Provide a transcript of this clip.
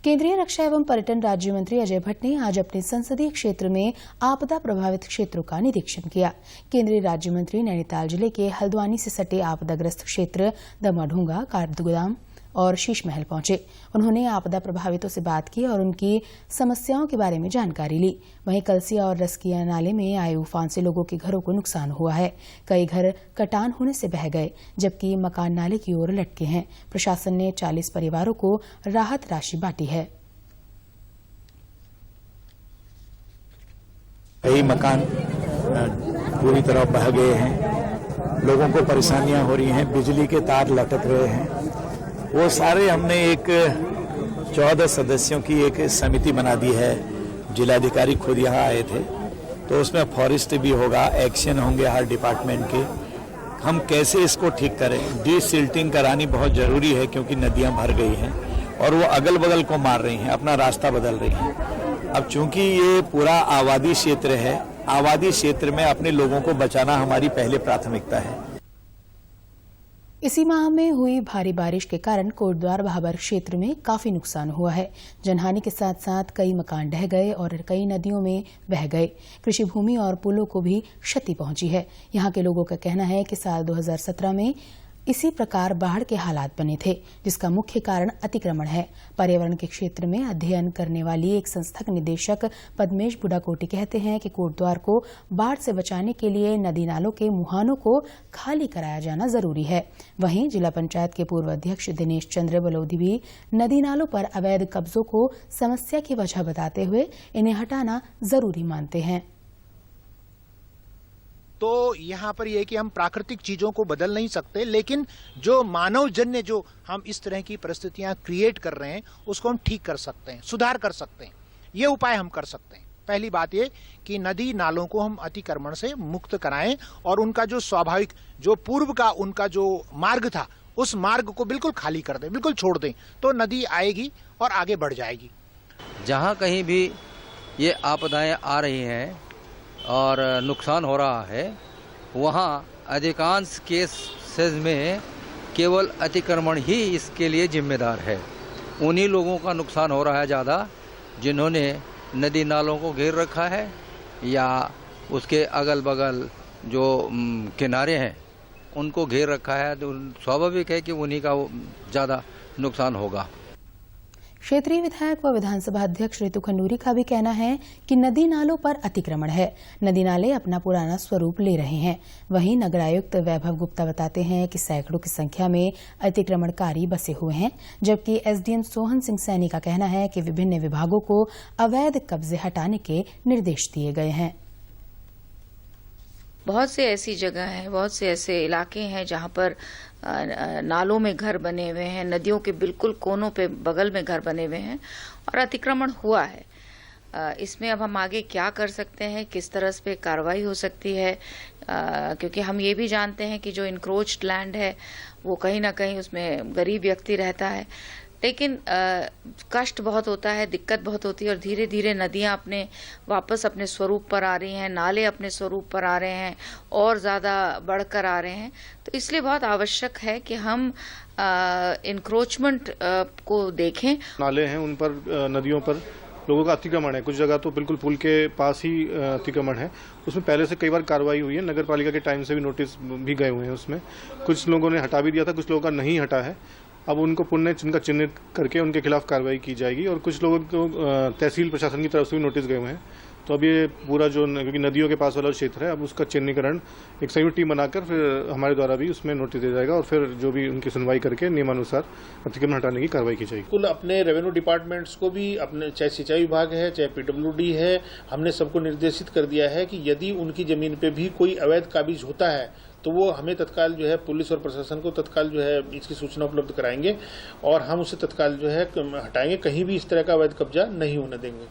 केंद्रीय रक्षा एवं पर्यटन राज्य मंत्री अजय भट्ट ने आज अपने संसदीय क्षेत्र में आपदा प्रभावित क्षेत्रों का निरीक्षण किया। केंद्रीय राज्य मंत्री नैनीताल जिले के हल्द्वानी से सटे आपदाग्रस्त क्षेत्र दमाढूंगा, काठगोदाम और शीश महल पहुंचे। उन्होंने आपदा प्रभावितों से बात की और उनकी समस्याओं के बारे में जानकारी ली। वहीं कलसिया और रसकिया नाले में आए उफान से लोगों के घरों को नुकसान हुआ है। कई घर कटान होने से बह गए, जबकि मकान नाले की ओर लटके हैं। प्रशासन ने 40 परिवारों को राहत राशि बांटी है। कई मकान पूरी तरह बह गए हैं, लोगों को परेशानियां हो रही हैं, बिजली के तार लटक रहे हैं। वो सारे हमने एक 14 सदस्यों की एक समिति बना दी है। जिलाधिकारी खुद यहाँ आए थे, तो उसमें फॉरेस्ट भी होगा, एक्शन होंगे हर डिपार्टमेंट के। हम कैसे इसको ठीक करें, डीसिल्टिंग करानी बहुत जरूरी है, क्योंकि नदियां भर गई हैं और वो अगल बगल को मार रही हैं, अपना रास्ता बदल रही हैं। अब चूंकि ये पूरा आबादी क्षेत्र है, आबादी क्षेत्र में अपने लोगों को बचाना हमारी पहले प्राथमिकता है। इसी माह में हुई भारी बारिश के कारण कोटद्वार भाबर क्षेत्र में काफी नुकसान हुआ है। जनहानि के साथ साथ कई मकान ढह गए और कई नदियों में बह गए। कृषि भूमि और पुलों को भी क्षति पहुंची है। यहां के लोगों का कहना है कि साल 2017 में इसी प्रकार बाढ़ के हालात बने थे, जिसका मुख्य कारण अतिक्रमण है। पर्यावरण के क्षेत्र में अध्ययन करने वाली एक संस्था के निदेशक पद्मेश बुडाकोटी कहते हैं कि कोटद्वार को बाढ़ से बचाने के लिए नदी नालों के मुहानों को खाली कराया जाना जरूरी है। वहीं जिला पंचायत के पूर्व अध्यक्ष दिनेश चंद्र बलौदी भी नदी नालों पर अवैध कब्जों को समस्या की वजह बताते हुए इन्हें हटाना जरूरी मानते हैं। तो यहाँ पर यह कि हम प्राकृतिक चीजों को बदल नहीं सकते, लेकिन जो मानवजन्य जो हम इस तरह की परिस्थितियां क्रिएट कर रहे हैं उसको हम ठीक कर सकते हैं, सुधार कर सकते हैं। ये उपाय हम कर सकते हैं। पहली बात ये कि नदी नालों को हम अतिक्रमण से मुक्त कराएं और उनका जो स्वाभाविक जो पूर्व का उनका जो मार्ग था उस मार्ग को बिल्कुल खाली कर दें, बिल्कुल छोड़ दें, तो नदी आएगी और आगे बढ़ जाएगी। जहाँ कहीं भी ये आपदाएं आ रही हैं और नुकसान हो रहा है, वहाँ अधिकांश केसेस में केवल अतिक्रमण ही इसके लिए जिम्मेदार है। उन्हीं लोगों का नुकसान हो रहा है ज़्यादा, जिन्होंने नदी नालों को घेर रखा है या उसके अगल बगल जो किनारे हैं उनको घेर रखा है। तो स्वाभाविक है कि उन्हीं का ज़्यादा नुकसान होगा। क्षेत्रीय विधायक व विधानसभा अध्यक्ष रितु खंडूरी का भी कहना है कि नदी नालों पर अतिक्रमण है। नदी नाले अपना पुराना स्वरूप ले रहे हैं। वहीं नगर आयुक्त वैभव गुप्ता बताते हैं कि सैकड़ों की संख्या में अतिक्रमणकारी बसे हुए हैं, जबकि एसडीएम सोहन सिंह सैनी का कहना है कि विभिन्न विभागों को अवैध कब्जे हटाने के निर्देश दिए गए हैं। बहुत से ऐसी जगह हैं, बहुत से ऐसे इलाके हैं जहां पर नालों में घर बने हुए हैं, नदियों के बिल्कुल कोनों पे बगल में घर बने हुए हैं और अतिक्रमण हुआ है। इसमें अब हम आगे क्या कर सकते हैं, किस तरह से कार्रवाई हो सकती है, क्योंकि हम ये भी जानते हैं कि जो इनक्रोच्ड लैंड है वो कहीं ना कहीं उसमें गरीब व्यक्ति रहता है, लेकिन कष्ट बहुत होता है, दिक्कत बहुत होती है और धीरे धीरे नदियां वापस अपने स्वरूप पर आ रही हैं, नाले अपने स्वरूप पर आ रहे हैं और ज़्यादा बढ़कर आ रहे हैं। तो इसलिए बहुत आवश्यक है कि हम इंक्रोचमेंट को देखें। नाले हैं उन पर, नदियों पर लोगों का अतिक्रमण है। कुछ जगह तो बिल्कुल पुल के पास ही अतिक्रमण है। उसमें पहले से कई बार कार्रवाई हुई है, नगर पालिका के टाइम से भी नोटिस भी गए हुए हैं। उसमें कुछ लोगों ने हटा भी दिया था, कुछ लोगों का नहीं हटा है। अब उनको पुनः जिनका चिन्हित करके उनके खिलाफ कार्रवाई की जाएगी और कुछ लोगों को तहसील प्रशासन की तरफ से भी नोटिस गए हुए हैं। तो अब ये पूरा जो, क्योंकि नदियों के पास वाला क्षेत्र है, अब उसका चिन्हीकरण एक संयुक्त टीम बनाकर फिर हमारे द्वारा भी उसमें नोटिस दिया जाएगा और फिर जो भी उनकी सुनवाई करके नियमानुसार अतिक्रमण हटाने की कार्रवाई की जाएगी। कुल अपने रेवेन्यू डिपार्टमेंट्स को भी, अपने चाहे सिंचाई विभाग है चाहे पीडब्ल्यूडी है, हमने सबको निर्देशित कर दिया है कि यदि उनकी जमीन पे भी कोई अवैध काबिज होता है तो वो हमें तत्काल जो है, पुलिस और प्रशासन को तत्काल जो है इसकी सूचना उपलब्ध कराएंगे और हम उसे तत्काल जो है हटाएंगे। कहीं भी इस तरह का अवैध कब्जा नहीं होने देंगे।